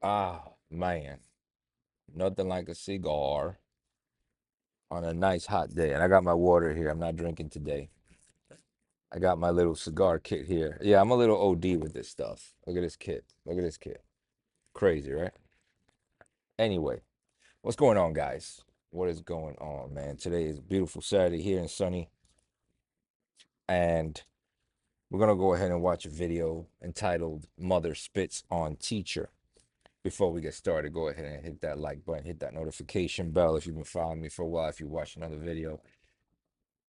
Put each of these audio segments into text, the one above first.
Ah, man, nothing like a cigar on a nice hot day. And I got my water here. I'm not drinking today. I got my little cigar kit here. Yeah, I'm a little OD with this stuff. Look at this kit. Look at this kit. Crazy, right? Anyway, what's going on, guys? What is going on, man? Today is a beautiful Saturday here in sunny, and we're gonna go ahead and watch a video entitled "Mother Spits on Teacher." Before we get started, go ahead and hit that like button, hit that notification bell if you've been following me for a while, if you watch another video,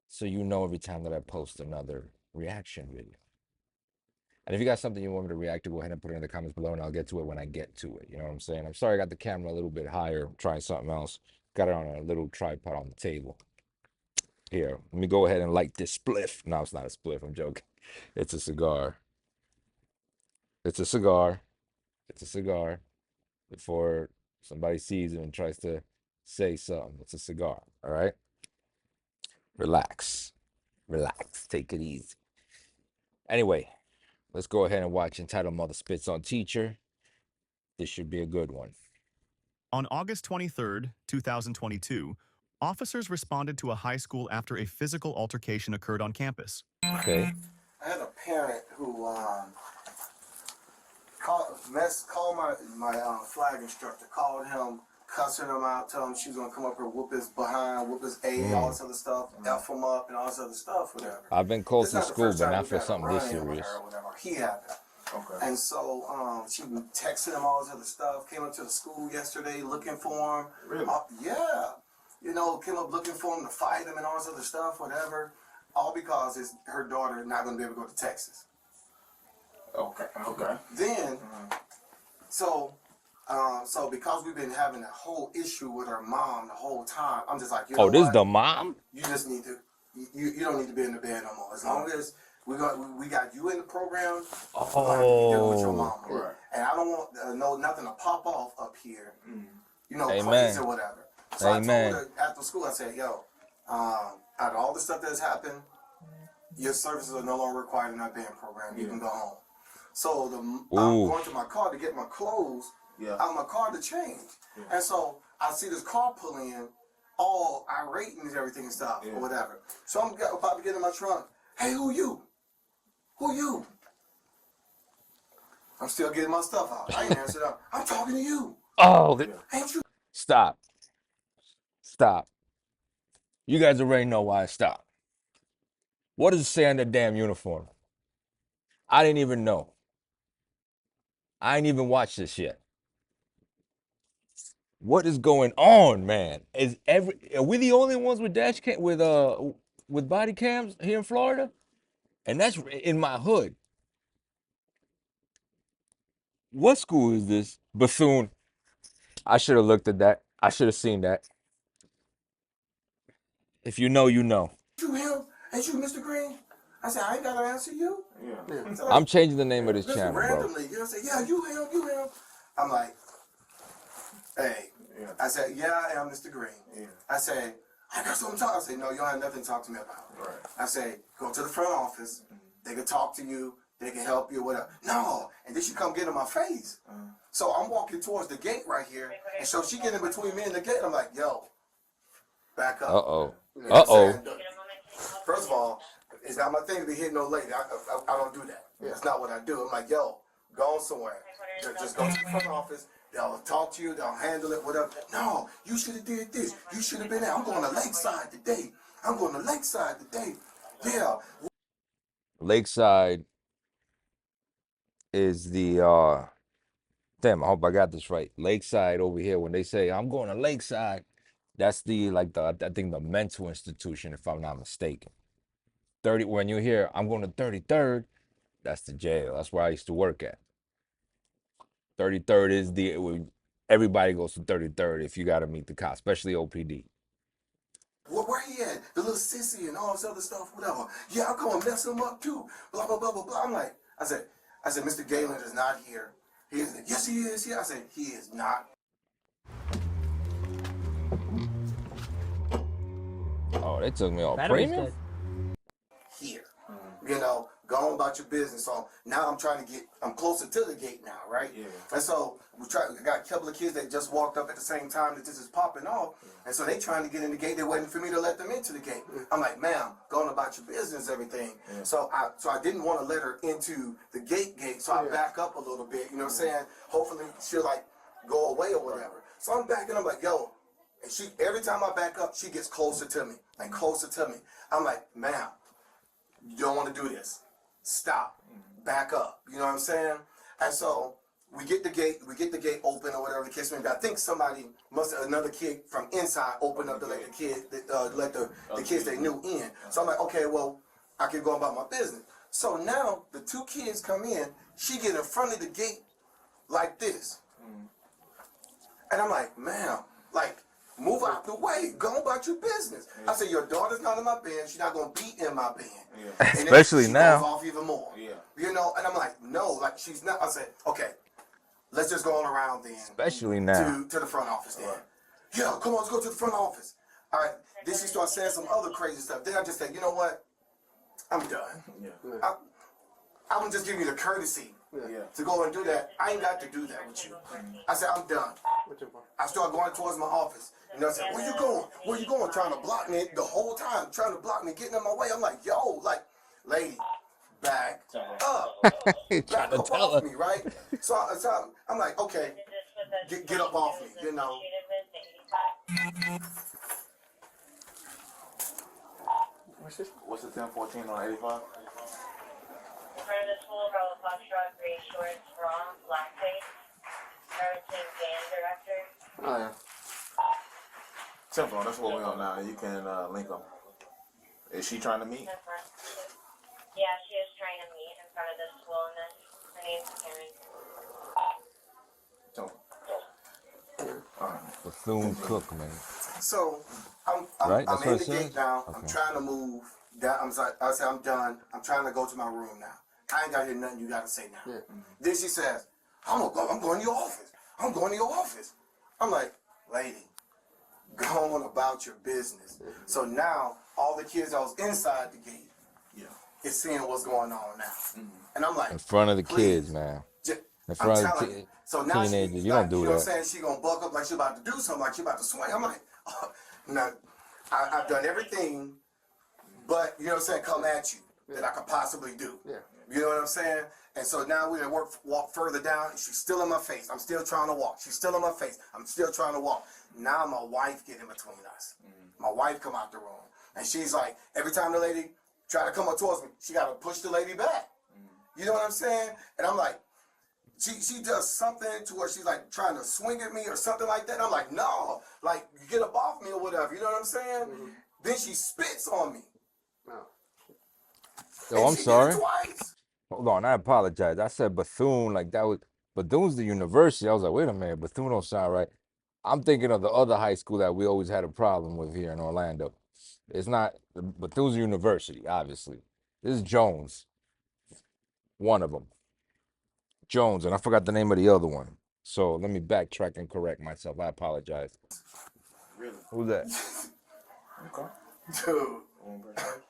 so you know every time that I post another reaction video. And if you got something you want me to react to, go ahead and put it in the comments below, and I'll get to it when I get to it. You know what I'm saying? I'm sorry I got the camera a little bit higher. I'm trying something else. Got it on a little tripod on the table. Here, let me go ahead and light this spliff. No, it's not a spliff. I'm joking. It's a cigar. It's a cigar. It's a cigar. Before somebody sees it and tries to say something, it's a cigar. All right? Relax. Relax. Take it easy. Anyway, let's go ahead and watch entitled Mother Spits on Teacher. This should be a good one. On August 23rd, 2022, officers responded to a high school after a physical altercation occurred on campus. Okay. I had a parent who called my flag instructor, called him, cussing him out, telling him she was gonna come up here, whoop his behind, whoop his A, all this other stuff, F him up, and all this other stuff, whatever. I've been called It's to not the school, first but time not we've for had a something this run-in with serious. her or whatever. He had that. Okay. And so she was texting him all this other stuff. Came up to the school yesterday looking for him. Really? Yeah. You know, came up looking for him to fight him and all this other stuff, whatever. All because her daughter not going to be able to go to Texas. Okay. Okay. Then, so because we've been having a whole issue with her mom the whole time, I'm just like, you know Oh, this what? the mom? You just need to, you don't need to be in the bed no more. As long as we got you in the program, we're gonna be dealing with your mama. Right. And I don't want nothing to pop off up here, you know, Amen. crazy or whatever. So Amen. I told her after school, I said, yo, out of all the stuff that has happened, your services are no longer required in our band program. You can go home. So I'm going to my car to get my clothes out of my car to change. And so I see this car pull in, all irate and everything and stuff or whatever. So I'm about to get in my trunk. Hey, who you? Who you? I'm still getting my stuff out. I ain't answered up. I'm talking to you. Oh, Ain't you? stop. Stop. You guys already know why I stopped. What does it say on the damn uniform? I didn't even know. I ain't even watched this yet. What is going on, man? Are we the only ones with dash cam with body cams here in Florida? And that's in my hood. What school is this? Bethune. I should have looked at that. I should have seen that. If you know, you know. You him? Ain't you Mr. Green? I said, I ain't gotta answer you. Yeah. So I'm changing the name of this listen, channel, bro. randomly, you know, say, yeah, you him. I'm like, hey. Yeah. I said, yeah, I am Mr. Green. Yeah. I said, I got something to talk. I said, no, you don't have nothing to talk to me about. Right. I said, go to the front office. They can talk to you. They can help you, whatever. No, and then she come get in my face. So I'm walking towards the gate right here, and so she get in between me and the gate. I'm like, yo, back up. Uh-oh. You know what I'm Uh-oh. saying? First of all, it's not my thing to be hitting no lady. I don't do that. That's not what I do. I'm like, yo, go on somewhere. Just go to the front office. They'll talk to you. They'll handle it, whatever. No, you should have did this. You should have been there. I'm going to Lakeside today. Yeah. Lakeside is the damn, I hope I got this right. Lakeside over here, when they say I'm going to Lakeside, that's I think the mental institution, if I'm not mistaken. 30, when you hear I'm going to 33rd, that's the jail. That's where I used to work at. 33rd is everybody goes to 33rd if you got to meet the cops, especially OPD. Where he at? The little sissy and all this other stuff, whatever. Yeah, I'm going to mess him up too. Blah, blah, blah, blah, blah. I'm like, I said, Mr. Galen is not here. He is. Yes, he is here. I said, he is not. Oh, they took me off Battery's premium? dead. Here. You know, go on about your business. So now I'm closer to the gate now, right? Yeah. And so we got a couple of kids that just walked up at the same time that this is popping off. And so they trying to get in the gate. They're waiting for me to let them into the gate. I'm like, ma'am, go on about your business, everything. Yeah. So I didn't want to let her into the gate. So I back up a little bit, you know what I'm saying? Hopefully she'll like go away or whatever. So I'm backing up like, yo, and she, every time I back up, she gets closer to me, like closer to me. I'm like, ma'am, you don't want to do this. Stop, back up. You know what I'm saying? And so we get the gate open or whatever the case may be. I think another kid from inside opened up to let the kids they knew in. So I'm like, okay, well, I can go about my business. So now the two kids come in, she get in front of the gate like this. And I'm like, ma'am, like, move out the way. Go about your business. I said, your daughter's not in my band. She's not going to be in my band. Yeah. And Especially she now. goes off even more. Yeah. You know, and I'm like, no, like, she's not. I said, okay, let's just go on around then. Especially now. To the front office then. Yeah, come on, let's go to the front office. All right. Then she starts saying some other crazy stuff. Then I just said, you know what? I'm done. Yeah. I'm just giving you the courtesy to go and do that. I ain't got to do that with you. I said, I'm done. I started going towards my office. You know, I said, where you going? Where you going? Trying to block me the whole time. Trying to block me, getting in my way. I'm like, yo, like, lady, back up. Back up off me, right? So I'm like, okay, get up off me, you know. What's the 1014 on 85? In front of the school, Bravo Foxtrot, gray shorts, wrong, blackface, Irate band director. Oh, yeah. Temple, that's what we're on now. You can link them. Is she trying to meet? Yeah, she is trying to meet in front of the school, and then her name's Karen. Temple. Alright. Bethune Cook, man. So I'm Right? That's in what the it said? gate now. Okay. I'm trying to move down. I said, I'm done. I'm trying to go to my room now. I ain't got to hear nothing you got to say now. Yeah. Then she says, I'm going to your office. I'm going to your office. I'm like, lady, go on about your business. So now all the kids that was inside the gate is seeing what's going on now. And I'm like, In front of the please, kids, man. In I'm front of telling the you. So now teenagers. she's You like, don't do you know what I'm that. saying? She gonna buck up like she about to do something, like she about to swing. I'm like, no, I've done everything, but you know what I'm saying, come at you that I could possibly do. Yeah. You know what I'm saying? And so now we walk further down, and she's still in my face. I'm still trying to walk. She's still in my face. I'm still trying to walk. Now my wife get in between us. My wife come out the room, and she's like, every time the lady try to come up towards me, she got to push the lady back. You know what I'm saying? And I'm like, she does something to where she's like trying to swing at me or something like that. I'm like, no, like get up off me or whatever. You know what I'm saying? Then she spits on me. Yo, I'm sorry. Did it twice. Hold on, I apologize. I said Bethune, like that was Bethune's the university. I was like, wait a minute, Bethune don't sound right. I'm thinking of the other high school that we always had a problem with here in Orlando. It's not Bethune's university, obviously. This is Jones, one of them. Jones, and I forgot the name of the other one. So let me backtrack and correct myself. I apologize. Really? Who's that? Okay. Dude. One person.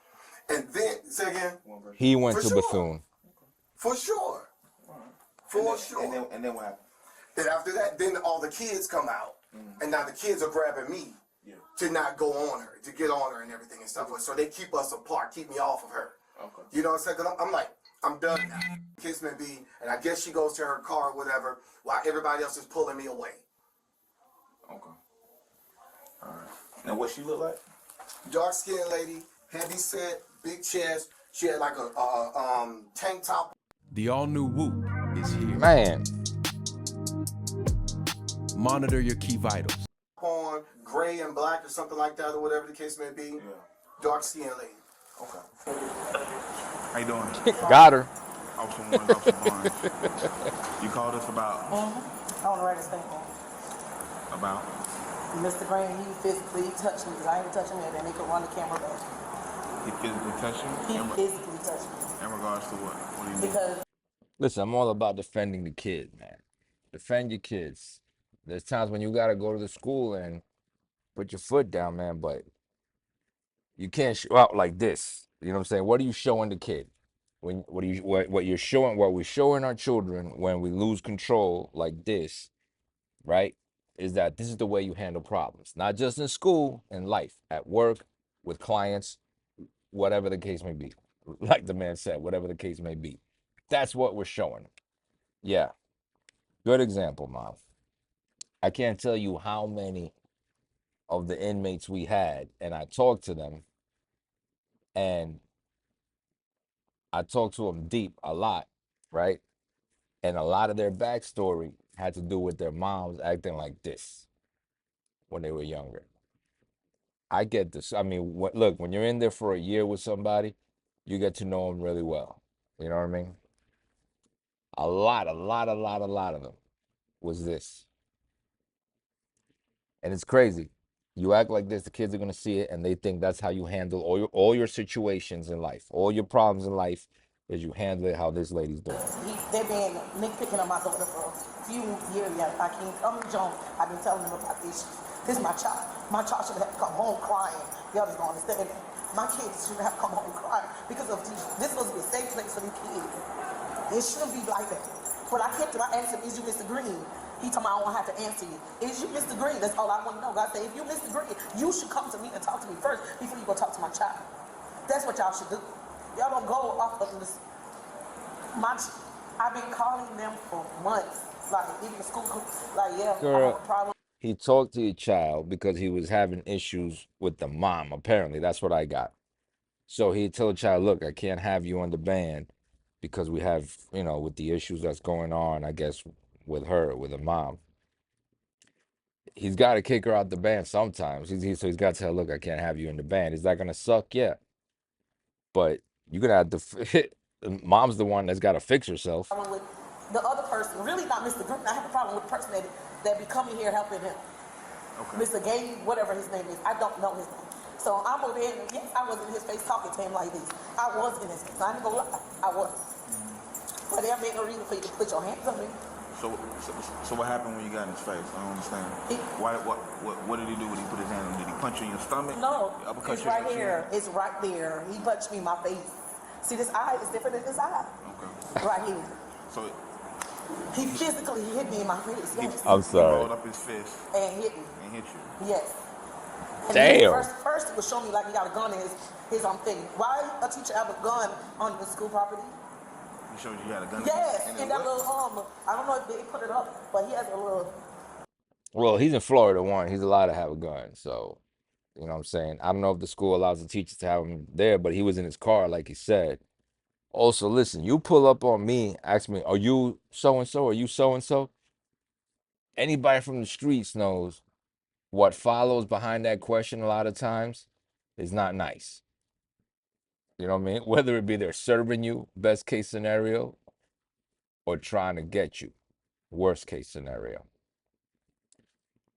And then, say again? One person. He went For to sure. Bethune. For sure. For sure. And then what happened? Then after that, then all the kids come out. And now the kids are grabbing me to not go on her, to get on her and everything and stuff. So they keep us apart, keep me off of her. Okay. You know what I'm saying? 'Cause I'm like, I'm done now. Kiss me be, and I guess she goes to her car or whatever, while everybody else is pulling me away. Okay. All right. And what she look like? Dark skinned lady, heavy set, big chest. She had like a tank top The all-new Whoop is here. Man, Monitor your key vitals. on, gray and black or something like that, or whatever the case may be. Yeah. Dark skinned lady. Okay. How you doing? got her. Officer 1, Officer Barnes. You called us about I want to write a statement. about Mr. Green, he physically touched me because I ain't touching him and they could run the camera back. he physically touched He you? physically touched me In regards to what? What do you mean? because Listen, I'm all about defending the kids, man. Defend your kids. There's times when you gotta go to the school and put your foot down, man, but you can't show out like this. You know what I'm saying? What are you showing the kid? what you're showing, what we're showing our children when we lose control like this, right, is that this is the way you handle problems, not just in school, in life, at work, with clients, whatever the case may be. Like the man said, whatever the case may be. That's what we're showing. Yeah. Good example, Mom. I can't tell you how many of the inmates we had, and I talked to them, and I talked to them deep a lot, right? And a lot of their backstory had to do with their moms acting like this when they were younger. I get this. I mean, look, when you're in there for a year with somebody, you get to know them really well. You know what I mean? A lot of them was this. And it's crazy. You act like this, the kids are gonna see it, and they think that's how you handle all your situations in life, all your problems in life, is you handle it how this lady's doing. They've been nitpicking on my daughter for a few years now. I can't tell them, John. I've been telling them about this. This is my child. My child should have come home crying. Y'all just don't understand. My kids should have come home crying because of this. This supposed to be a safe place for the kids. It shouldn't be like that. But I kept him. I asked him, "Is you Mr. Green?" He told me, "I don't have to answer you. Is you Mr. Green?" That's all I want to know. God said, "If you Mr. Green, you should come to me and talk to me first before you go talk to my child." That's what y'all should do. Y'all don't go off of this. I've been calling them for months. Like, even the school, like, yeah, I have a problem. He talked to your child because he was having issues with the mom. Apparently, that's what I got. So he told the child, "Look, I can't have you on the band because we have, with the issues that's going on, I guess, with her, with the mom." He's got to kick her out the band sometimes. So he's got to tell her, "Look, I can't have you in the band." Is that gonna suck? Yeah, but you're gonna have to. Mom's the one that's got to fix herself. With the other person, really not Mr. Green. I have a problem with the person that be coming here helping him. Okay. Mr. Gabe, whatever his name is, I don't know his name. So I'm over there, and yes, I was in his face talking to him like this. I was in his face. I ain't gonna lie, I was. But there ain't no reason for you to put your hands on me. So what happened when you got in his face? I don't understand. What did he do when he put his hand on? Did he punch you in your stomach? No, it's right here. It's right there. He punched me in my face. See, this eye is different than this eye. Okay. Right here. So he physically hit me in my face. Yes. I'm sorry. He rolled up his fist and hit me. And hit you. Yes. And damn. First, it was showing me like he got a gun in his thing. Why a teacher have a gun on the school property? He showed you had a gun. Yes, in that little I don't know if they put it up, but he has a little. Well, he's in Florida. He's allowed to have a gun, so you know what I'm saying. I don't know if the school allows the teachers to have him there, but he was in his car, like he said. Also, listen, you pull up on me, ask me, "Are you so-and-so? Are you so-and-so?" Anybody from the streets knows what follows behind that question a lot of times is not nice. You know what I mean? Whether it be they're serving you, best case scenario, or trying to get you, worst case scenario.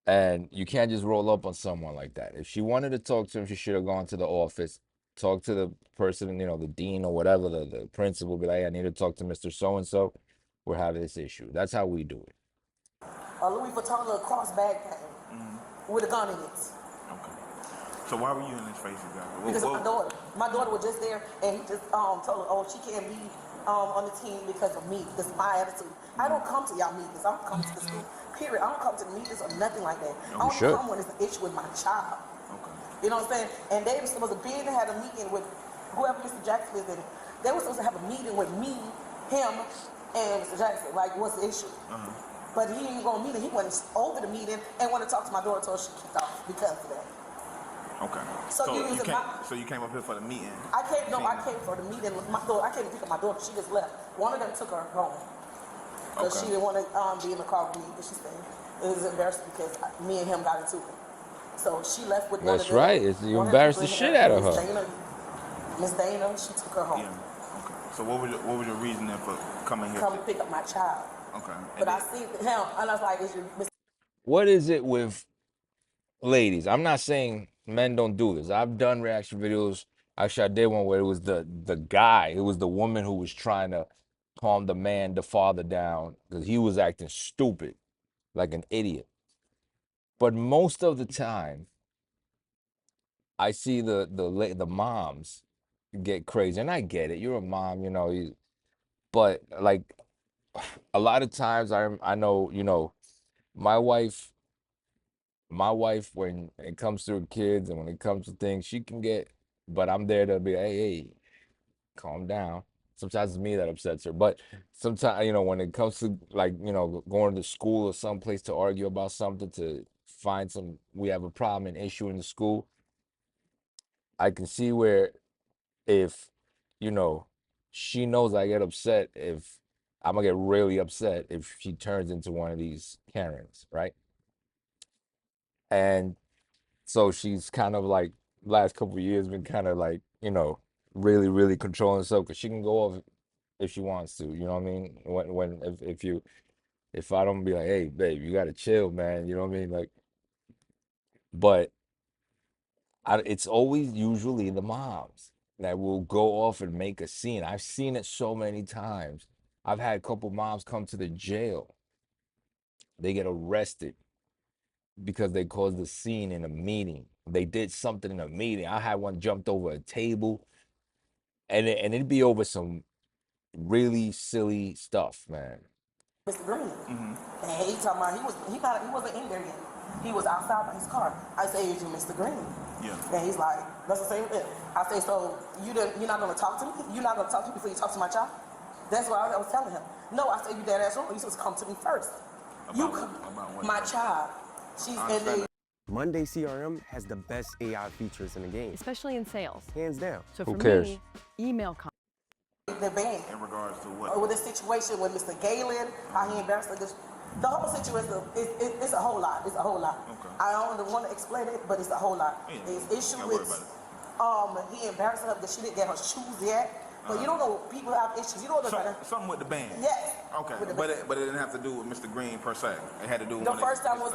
And you can't just roll up on someone like that. If she wanted to talk to him, she should have gone to the office, talk to the person, the dean or whatever, the principal, be like, "Hey, I need to talk to Mr. So-and-so. We're having this issue." That's how we do it. A Louis Vuitton little crossbag with a gun in it. Okay. So why were you in his face exactly? Because of my daughter. My daughter was just there, and he just told her, "Oh, she can't be on the team because of me. This is my attitude. I don't come to y'all meetings. I don't come to the school. Period. I don't come to the meetings or nothing like that. I don't come when it's an issue with my child." Okay. You know what I'm saying? And they were supposed to be in and had a meeting with whoever Mr. Jackson is in. They were supposed to have a meeting with me, him, and Mr. Jackson. Like, what's the issue? But he didn't go to meeting. He went over the meeting and wanted to talk to my daughter until she kicked off because of that. Okay. So you came up here for the meeting? I came for the meeting with my daughter. I came to pick up my daughter. She just left. One of them took her home. Because she didn't want to be in the car with me. But she said it was embarrassing because me and him got into it. So she left with one of them. That's right. You embarrassed the shit out of her. Miss Dana, she took her home. Yeah. Okay. So what was your reasoning for coming here? Come pick up my child. Okay. But I see him, and I was like, "Is your Miss?" What is it with ladies? I'm not saying men don't do this. I've done reaction videos. Actually, I did one where it was the guy. It was the woman who was trying to calm the father down because he was acting stupid, like an idiot. But most of the time, I see the moms get crazy. And I get it. You're a mom, you know, but like a lot of times I know, you know, my wife, when it comes to her kids and when it comes to things, she can get, but I'm there to be, hey, calm down. Sometimes it's me that upsets her, but sometimes, you know, when it comes to like, you know, going to school or someplace to argue about something, to find we have a problem, an issue in the school, I can see where if, you know, she knows I get upset, if I'm gonna get really upset if she turns into one of these Karens, right? And so she's kind of like last couple of years been kind of like, you know, really, really controlling herself because she can go off if she wants to, you know what I mean? If I don't be like, hey, babe, you gotta chill, man, you know what I mean? Like, but it's always usually the moms that will go off and make a scene. I've seen it so many times. I've had a couple moms come to the jail. They get arrested because they caused a scene in a meeting. They did something in a meeting. I had one jumped over a table, and it'd be over some really silly stuff, man. Mr. Green. And he talking about he wasn't in there yet. He was outside by his car. I say, is you Mr. Green? Yeah. And he's like, that's the same thing. I say, so you're not gonna talk to me? You're not gonna talk to me before you talk to my child? That's what I was telling him. No, I said, you dead ass wrong. You supposed to come to me first. My child. She's in the Monday CRM has the best AI features in the game, especially in sales. hands down. So Who for cares? me, email the band. In regards to what? With this situation with Mr. Galen, how he embarrassed her. The whole situation, it's a whole lot. It's a whole lot. Okay. I don't want to explain it, but it's a whole lot. Yeah, His issue don't worry with, about he embarrassed her because she didn't get her shoes yet. But you don't know, people have issues. You don't know. Something with the band. Yes. Okay, With the but band. it didn't have to do with Mr. Green per se. It had to do with The first time was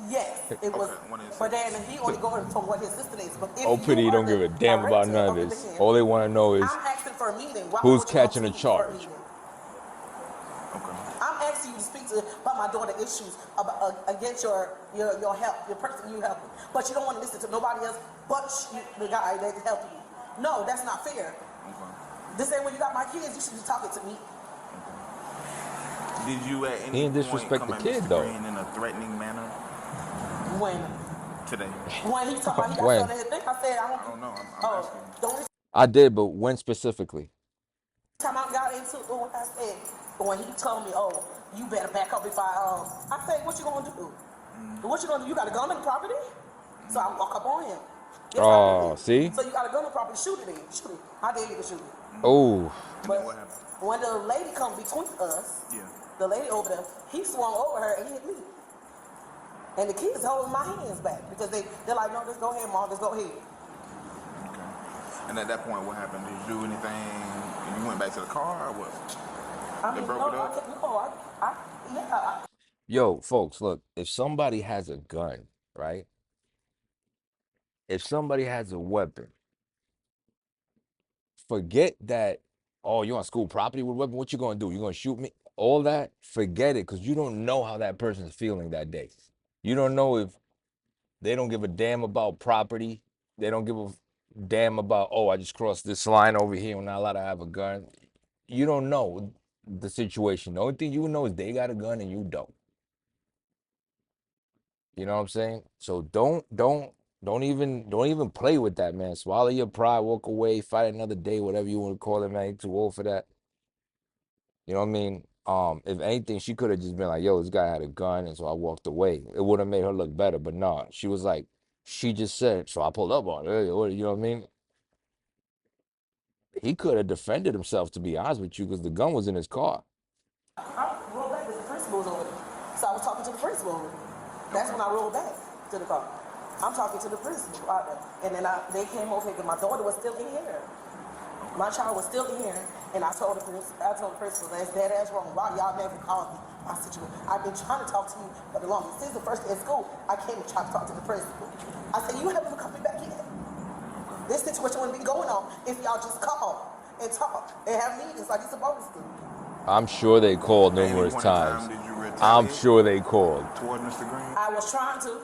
yes, it was. Okay, one of his But then he only going from what his assistant is. But if Oh, pity you don't are give a the damn about director none of the this. band, All they want to know is I'm asking for a meeting. Why who's would you come catching to a me for a charge. meeting? Okay. I'm asking you to speak to about my daughter issues about, against your help, your person you help, but you don't want to listen to nobody else but the guy that helped you. No, that's not fair. Okay. This ain't when you got my kids. You should be talking to me. Did you at He any didn't point disrespect come the at kid, Mr. though. Green in a threatening manner When today? he talking about he got When? something in his thing, I said I I don't know. I'm Oh, asking. the only I did, but when specifically? time I got into what I said, when he told me, oh, you better back up if I said, what you gonna do? What you gonna do? You got a gun on the property? So I walk up on him. Yes, Oh, I did. see? So you got a gun on the property? Shoot it then. Shoot it. I dare you to shoot it. Oh, But what happened? when the lady come between us, Yeah. the lady over there, he swung over her and hit me. And the kids holding my hands back because they're like, no, just go ahead, Mom, just go ahead. Okay. And at that point, what happened? Did you do anything? And you went back to the car or what? I They mean, broke it up? yeah. yo, folks, look, if somebody has a gun, right? If somebody has a weapon, forget that, oh, you're on school property with a weapon, what you gonna do? You gonna shoot me? All that, forget it, because you don't know how that person's feeling that day. You don't know if they don't give a damn about property. They don't give a damn about, oh, I just crossed this line over here. I'm not allowed to have a gun. You don't know the situation. The only thing you know is they got a gun and you don't. You know what I'm saying? So don't even play with that, man. Swallow your pride, walk away, fight another day, whatever you want to call it, man. You're too old for that. You know what I mean? If anything, she could have just been like, yo, this guy had a gun, and so I walked away. It would have made her look better, but nah, she was like, she just said, so I pulled up on her. You know what I mean? He could have defended himself, to be honest with you, because the gun was in his car. I rolled back because the principal was over there. So I was talking to the principal over there. That's when I rolled back to the car. I'm talking to the principal out there. And then they came over here because my daughter was still in here. My child was still in here. And I told the principal, that's dead ass wrong. Why y'all never called me? My situation. I've been trying to talk to you for the longest. Since the first day of school, I came and tried to talk to the principal. I said, you haven't come back yet. This situation wouldn't be going on if y'all just call and talk and have meetings like you're supposed to. I'm sure they called numerous times. I'm sure they called. Toward Mr. Green? I was trying to.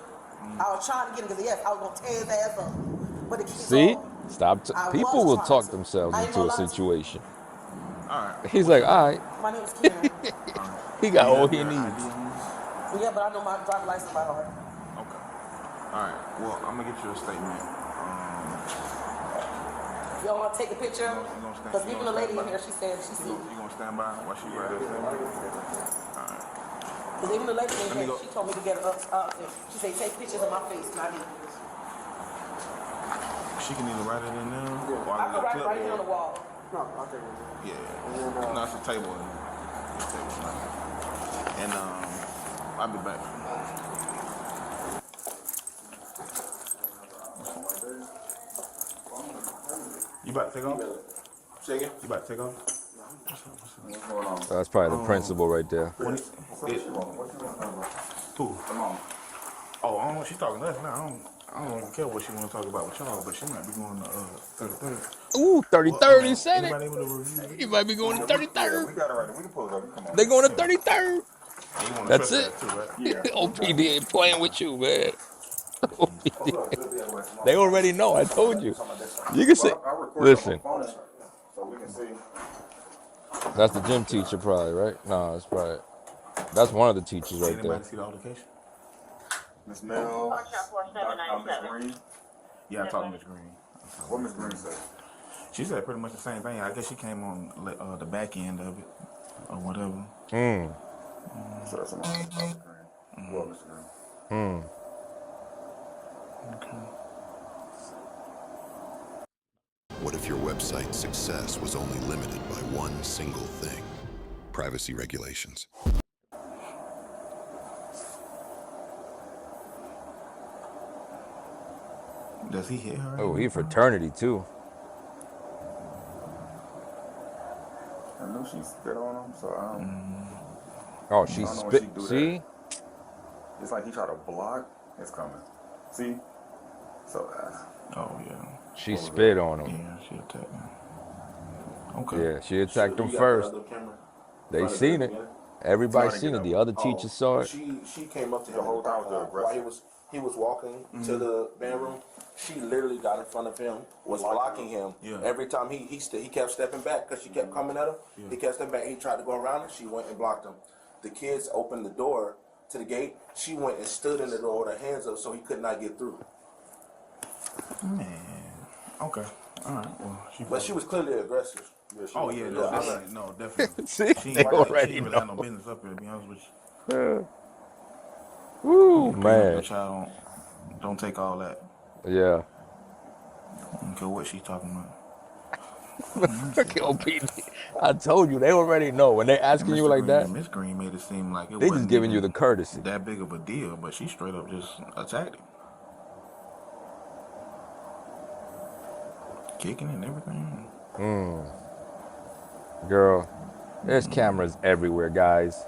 I was trying to get him because yes, I was gonna tear his ass up. But the kids See? Stop. I People was will trying talk to. themselves I ain't into gonna a lie to you. situation. All right. He's like, all right, My name is Karen. he got Do you all have he your ID needs. on you? Yeah, but I know my driver's license by heart. Okay. All right. Well, I'm gonna get you a statement. Y'all want to take a picture? You gonna stand- Because you even gonna the lady stand in here, she said she You seen. gonna stand by while she write that statement? All right. Because even the lady in Let me here, go. she told me to get up. She said take pictures of my face, not me. She can either write it in there or I I can can write get right here on the clipboard. wall. Yeah. No, it's a table. And I'll be back. You about to take off? Say again? You about to take off? That's probably the principal right there. Who? Oh, I don't know. She's talking to us now. I don't even care what she want to talk about with y'all, but she might be going to 33rd. Ooh, 33rd, he said it. Anybody able to review? He might be going to 33rd. We got it right. We can pull it up. Come on. They going to 33rd. You want to That's press it. that too, right? Yeah. OPD ain't playing with you, man. They already know. I told you. You can say, listen, So we can see. that's the gym teacher probably, right? No, that's probably, that's one of the teachers right Anybody there. see the altercation? Miss Mel, Watch out, Miss 4797. Green. Yeah, I talked to Miss Green. What Miss Green said? She said pretty much the same thing. I guess she came on the back end of it or whatever. So that's Miss Green. Well, Miss Green. Okay. What if your website's success was only limited by one single thing? Privacy regulations. Does he hit her? Oh, he fraternity too. I knew she spit on him, so I don't. Oh, she I don't know when spit. she do See? It's like he tried to block. It's coming. See? So, Oh, yeah. She spit on him. Yeah, she attacked him. Okay. Yeah, she attacked him first. They seen it. Everybody seen it. The other teachers saw it. She came up to him The whole time while he was walking to the band room. She literally got in front of him, was blocking him. Yeah. Every time he kept stepping back because she kept coming at him. Yeah. He kept stepping back. He tried to go around her. She went and blocked him. The kids opened the door to the gate. She went and stood in the door with her hands up so he could not get through. Man. Okay. All right. Well, But she was clearly aggressive. Oh yeah, no, definitely, no, definitely. See? They already she ain't really know. got no business up here, to be honest with you. Woo, Your man. child don't take all that. Yeah. I don't care what she's talking about. OPD. I told you, they already know. When they asking you like that, Miss Green made it seem like it they wasn't just giving you even the courtesy. that big of a deal, but she straight up just attacked him. Kicking and everything. Girl, there's cameras everywhere, guys.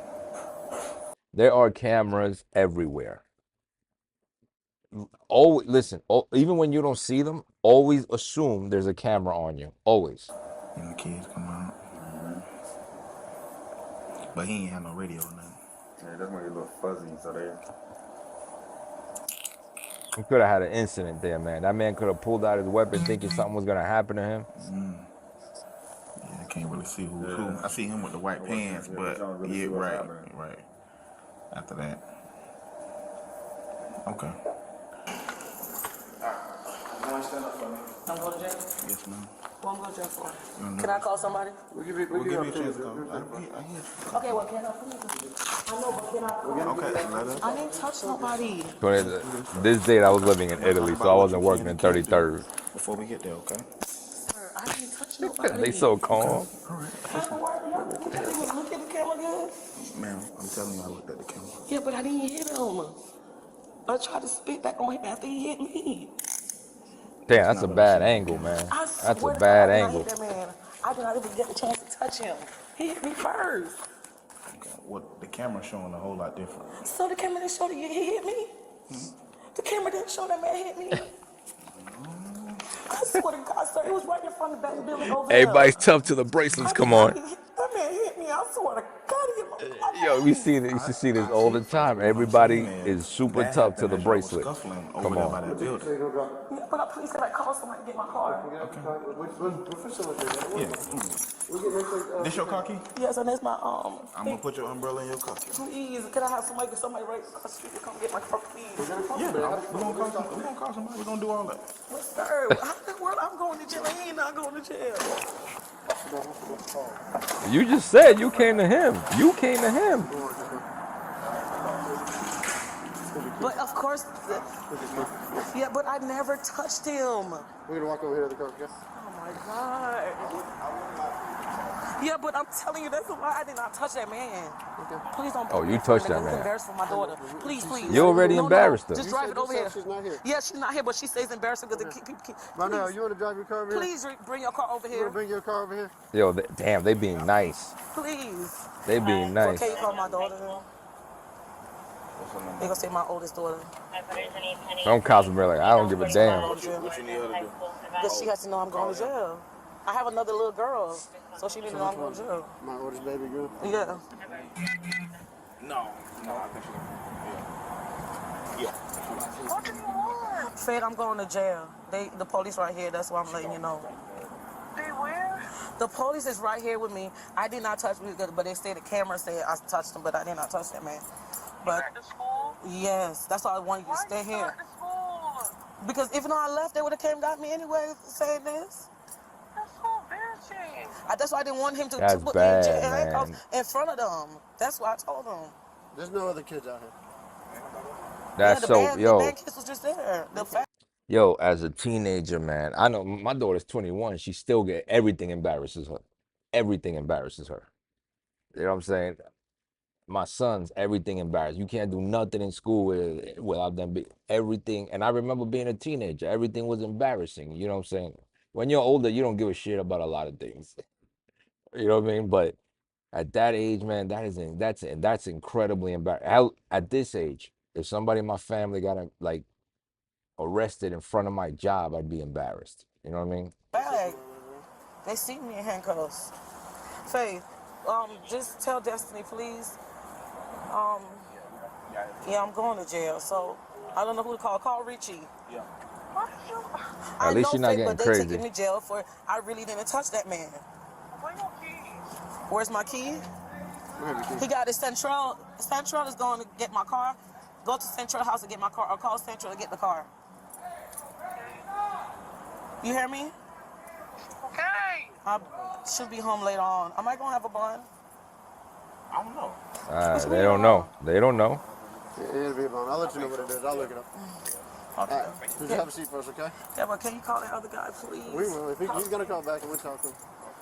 There are cameras everywhere. Always, listen, even when you don't see them, always assume there's a camera on you. Always. And the kids come out. But he ain't had no radio or nothing. yeah, that's when he a little fuzzy. So they. He could have had an incident there, man. That man could have pulled out his weapon thinking something was going to happen to him. Yeah, I can't really see who's who. I see him with the white pants, but really yeah, see what's right, happening. right. After that. Okay. I'm going to jail. Yes, ma'am. What I'm going to jail for? Can I call somebody? We'll give you a chance to go. I hear Okay, well, can I please? I know, but can I call? you. Okay, let us. I didn't touch nobody. This date I was living in Italy, so I wasn't working in 33rd. Before we get there, okay? Sir, I didn't touch nobody. They so calm. All right. Look at the camera, good. Ma'am, I'm telling you, I looked at the camera. Yeah, but I didn't hit him. I tried to spit back on him after he hit me. Damn, that's a bad angle, man. I That's swear a to bad God, when angle. I hit that man, I did not even get the chance to touch him. He hit me first. Okay. Well, the camera's showing a whole lot different. So the camera didn't show that he hit me? The camera didn't show that man hit me? I swear to God, sir, it was right in front of the back building over there. Everybody's tough till the bracelets come on. That man hit me. I swear to God, Yo, we see this. You should see this all the time. Everybody is super That tough to happened the as y'all was bracelet. scuffling over Come there on. by that building. Yeah, but please can I call somebody to get my car? What facility? Yeah. This your car key? Yes, and that's my I'm gonna put your umbrella in your car. Please, can I have somebody right across the street to come get my car, please? Yeah, we're gonna call somebody. We're gonna do all that. Well, sir, how in the world I'm going to jail? He ain't not going to jail. You just said you came to him. You came to him. But of course, yeah, but I never touched him. We're gonna walk over here to the car, okay? Oh my God. Yeah, but I'm telling you, that's a lie. I did not touch that man. Please don't. Oh, you touched that It's man. embarrassed for my daughter. Please, please. You already embarrassed her. Just drive it over here. She's not here. Yeah, she's not here, but she stays embarrassing because Ronell, you want to drive your car over here? Please bring your car over You here. want to bring your car over here? Yo, damn, they being nice. Please. They being nice. Okay, you call my daughter. They're gonna say my oldest daughter. Some cops are like, I don't give a damn. What you need her to do? Because she has to know I'm going to jail. I have another little girl, so she needs to know I'm going to jail. My oldest baby girl? Yeah. No, I think she. Yeah. What do you want? Fed, I'm going to jail. The police right here. That's why I'm letting you know. They where? The police is right here with me. I did not touch me, but they say the camera said I touched him, but I did not touch that man. But at the school? Yes, that's why I want you to stay here. At the school? Because if not I left, they would have came and got me anyway saying this. That's so embarrassing. That's why I didn't want him to put me in jail handcuffs in front of them. That's why I told them. There's no other kids out here. That's the so, band, yo. The band kids was just there. Yo, as a teenager, man, I know my daughter's 21. She still get everything embarrasses her. Everything embarrasses her. You know what I'm saying? My sons, everything embarrassed. You can't do nothing in school without them. Everything. And I remember being a teenager. Everything was embarrassing. You know what I'm saying? When you're older, you don't give a shit about a lot of things. You know what I mean? But at that age, man, that's incredibly embarrassing. At this age, if somebody in my family got like arrested in front of my job, I'd be embarrassed. You know what I mean? Bag. They see me in handcuffs. Faith, just tell Destiny, please. Yeah, I'm going to jail, so I don't know who to call. Call Richie. Yeah. At least you're not getting but crazy. They taking me to jail for I really didn't touch that man. Where your keys? Where's my key? He got his Central. Central is going to get my car. Go to Central House to get my car, or call Central to get the car. You hear me? Okay. I should be home later on. Am I going to have a bond? I don't know. They don't know. They don't know. It'll be a bond. I'll let you know what it is. I'll look it up. Okay. Just have a seat first, okay? Yeah, but can you call that other guy, please? We will. If he's going to call back and we'll talk to him.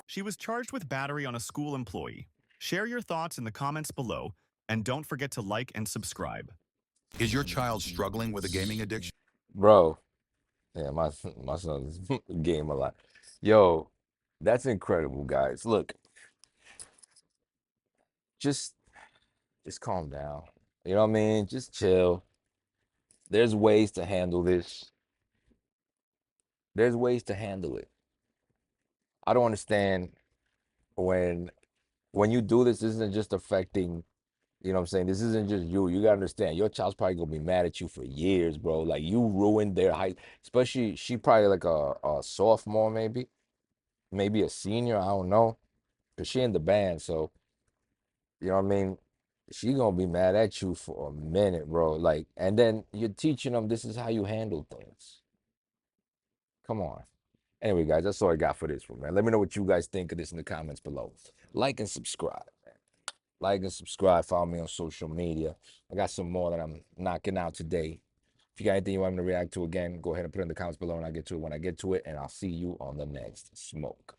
She was charged with battery on a school employee. Share your thoughts in the comments below, and don't forget to like and subscribe. Is your child struggling with a gaming addiction? Bro. Yeah, my son's game a lot. Yo, that's incredible, guys. Look, just calm down. You know what I mean? Just chill. There's ways to handle this. There's ways to handle it. I don't understand when you do this isn't just affecting, you know what I'm saying? This isn't just you. You gotta understand, your child's probably gonna be mad at you for years, bro. Like, you ruined their height. Especially, she probably like a sophomore, maybe a senior, I don't know. Because she in the band, so, you know what I mean? She gonna be mad at you for a minute, bro. Like, and then you're teaching them this is how you handle things. Come on. Anyway, guys, that's all I got for this one, man. Let me know what you guys think of this in the comments below. Like and subscribe, man. Like and subscribe. Follow me on social media. I got some more that I'm knocking out today. If you got anything you want me to react to again, go ahead and put it in the comments below and I'll get to it when I get to it. And I'll see you on the next smoke.